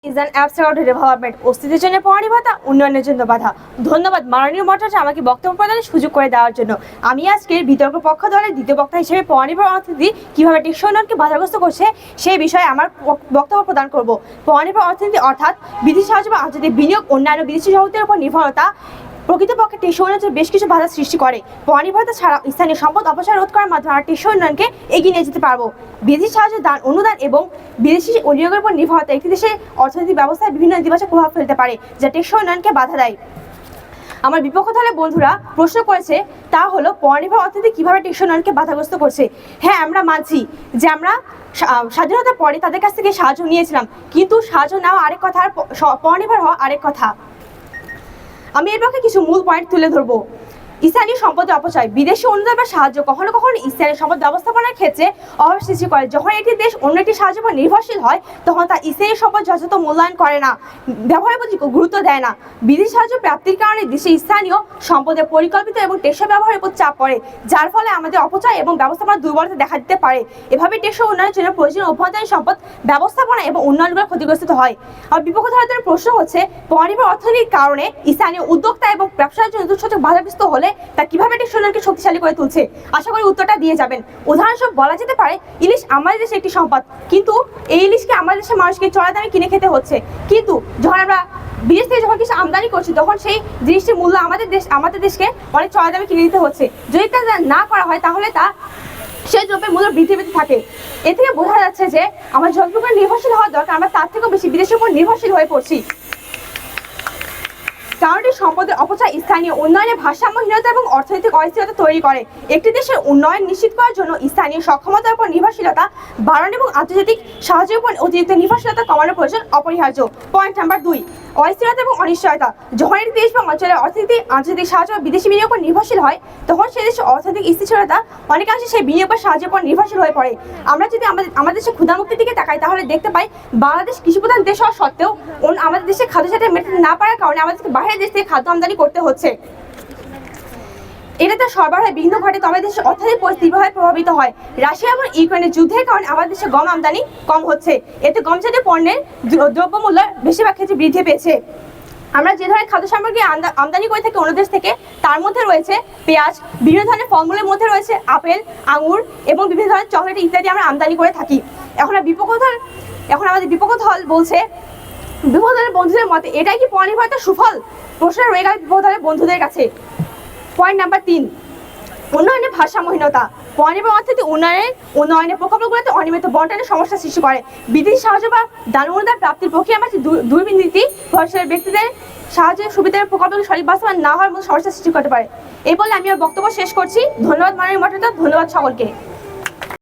is an absolute development অস্তিত্বের জন্য পড়ানি ভাতা উন্নয়নের জন্য বাধা। ধন্যবাদ মাননীয় মহাশয় আমাকে বক্তব্য প্রদানের সুযোগ করে দেওয়ার জন্য। আমি আজকের বিতর্ক পক্ষ দলের দ্বিতীয় বক্তা হিসেবে পড়ানি অর্থনীতি কিভাবে টেকসই উন্নয়নকে বাধাগ্রস্ত করছে সেই বিষয়ে আমার বক্তব্য প্রদান করব। পড়ানি অর্থনীতি অর্থাৎ বিদেশি সাহায্য বা আন্তর্জাতিক বিনিয়োগ অন্যান্য বিদেশি সহায়তার উপর নির্ভরতা প্রকৃতপক্ষে টেকসই উন্নয়নের বেশ কিছু বাধা সৃষ্টি করে। পরিবর্তন ছাড়া স্থানীয় সম্পদ অপচয় রোধ করার মাধ্যমে আমরা টেকসই উন্নয়নকে এগিয়ে নিয়ে যেতে পারবো। বিদেশি সাহায্য দান অনুদান এবং বিদেশি বিনিয়োগের উপর নির্ভরতা একটি দেশের অর্থনৈতিক ব্যবস্থায় বিভিন্ন নেতিবাচক প্রভাব ফেলতে পারে যা টেকসই উন্নয়নকে বাধা দেয়। আমার বিপক্ষ দলের বন্ধুরা প্রশ্ন করেছে তা হলো পরনির্ভর অর্থনীতি কিভাবে টেকসই উন্নয়নকে বাধাগ্রস্ত করছে। হ্যাঁ, আমরা মানছি যে আমরা স্বাধীনতার পরে তাদের কাছ থেকে সাহায্য নিয়েছিলাম, কিন্তু সাহায্য নেওয়া আরেক কথা আর পরনির্ভর হওয়া আরেক কথা। আমি এর পক্ষে কিছু মূল পয়েন্ট তুলে ধরবো। স্থানীয় সম্পদের অপচয়। বিদেশি অনুদান বা সাহায্য কখনো কখনো স্থানীয় সম্পদ ব্যবস্থাপনার ক্ষেত্রে অভাব সৃষ্টি করে। যখন একটি দেশ অন্য একটি সাহায্যের উপর নির্ভরশীল হয় তখন তার স্থানীয় সম্পদ যথাযথ মূল্যায়ন করে না, ব্যবহারের প্রতি গুরুত্ব দেয় না। বিদেশি সাহায্য প্রাপ্তির কারণে দেশের স্থানীয় সম্পদের পরিকল্পিত এবং টেকসই ব্যবহারের উপর চাপ পড়ে, যার ফলে আমাদের অপচয় এবং ব্যবস্থাপনার দুর্বলতা দেখা দিতে পারে। এভাবে টেকসই উন্নয়নের জন্য প্রয়োজনীয় অভ্যন্তরীণ সম্পদ ব্যবস্থাপনা এবং উন্নয়নগুলো ক্ষতিগ্রস্ত হয়। আর বিপক্ষ ধারাদের প্রশ্ন হচ্ছে পরনির্ভর অর্থনীতির কারণে স্থানীয় উদ্যোক্তা এবং ব্যবসার জন্য দুঃসূচক বাধাগ্রস্ত হলে তা কিভাবে টেকসই উন্নয়নকে শক্তিশালী করে তুলছে। আশা করি উত্তরটা দিয়ে যাবেন। উদাহরণস্বরূপ বলা যেতে পারে ইলিশ আমাদের দেশে একটি সম্পদ, কিন্তু এই ইলিশকে আমাদের দেশের মানুষকে চড়া দামে কিনে খেতে হচ্ছে। কিন্তু যখন আমরা বিদেশ থেকে যখন কিছু আমদানি করছি তখন সেই জিনিসটির মূল্য আমাদের দেশকে অনেক চড়া দামে কিনে দিতে হচ্ছে। যদি তা না করা হয় তাহলে তা সেই দ্রব্যের মূল্য বৃদ্ধি পেতে থাকে। এ থেকে বোঝা যাচ্ছে যে আমার যতটুকু নির্ভরশীল হওয়ার দরকার আমরা তার থেকেও বেশি বিদেশের উপর নির্ভরশীল হয়ে পড়ছি। কারণটি সম্পদের অপচয় স্থানীয় উন্নয়নের ভারসাম্যহীনতা এবং অর্থনৈতিক অস্থিরতা তৈরি করে। একটি দেশের উন্নয়ন নিশ্চিত করার জন্য স্থানীয় সক্ষমতার উপর নির্ভরশীলতা বাড়ানো এবং আন্তর্জাতিক সাহায্যের উপর অতিরিক্ত নির্ভরশীলতা কমানোর প্রয়োজন অপরিহার্য। পয়েন্ট নাম্বার 2, অস্থিরতা এবং অনিশ্চয়তা। যখন একটি দেশ বা অঞ্চলের অর্থনীতি আন্তর্জাতিক সাহায্য বা বিদেশি বিনিয়োগের উপর নির্ভরশীল হয় তখন সেই দেশের অর্থনৈতিক স্থিতিশীলতা অনেকাংশে সেই বিনিয়োগ বা সাহায্যের উপর নির্ভরশীল হয়ে পড়ে। আমরা যদি আমাদের দেশের ক্ষুধামুক্তির দিকে তাকাই তাহলে দেখতে পাই বাংলাদেশ কৃষিপ্রধান দেশ হওয়া সত্ত্বেও আমাদের দেশে খাদ্য চাহিদা মেটাতে না পারার কারণে আমাদেরকে বাইরের দেশ থেকে খাদ্য আমদানি করতে হচ্ছে। এটাতে সরবরাহের বিঘ্ন ঘটে, তবে দেশের অর্থনৈতিক পরিস্থিতিভাবে প্রভাবিত হয়। রাশিয়া এবং ইউক্রেনের যুদ্ধের কারণে আমাদের দেশে গম আমদানি কম হচ্ছে। এতে গম জাতীয় পণ্যের দ্রব্যমূল্য বেশিরভাগ ক্ষেত্রে বৃদ্ধি পেয়েছে। আমরা যে ধরনের খাদ্য সামগ্রী আমদানি করে থাকি অন্য দেশ থেকে তার মধ্যে রয়েছে পেঁয়াজ, বিভিন্ন ধরনের ফলমূলের মধ্যে রয়েছে আপেল, আঙুর এবং বিভিন্ন ধরনের চকলেট ইত্যাদি আমরা আমদানি করে থাকি। এখন আমাদের বিপক্ষ দল বলছে, বিপক্ষ দলের বন্ধুদের মতে এটাই কি পরনির্ভরতার সুফল? প্রশ্ন রয়ে গেল বিপক্ষ দলের বন্ধুদের কাছে। পয়েন্ট নাম্বার 3, উন্নয়নের ভারসাম্যহীনতা। পরনির্ভর অর্থনীতি উন্নয়নের প্রকল্পগুলোতে অনিয়মিত বন্টনের সমস্যা সৃষ্টি করে। বিদেশি সাহায্য বা দান অনুদান প্রাপ্তির প্রক্রিয়ার মাঝে দুর্নীতি ভরসার ব্যক্তিদের সাহায্যের সুবিধার প্রকল্পগুলো সঠিক বাস্তবায়ন না হওয়ার মতো সমস্যা সৃষ্টি করতে পারে। এই বলে আমি আমার বক্তব্য শেষ করছি। ধন্যবাদ মাননীয় মহাশয়, ধন্যবাদ সকলকে।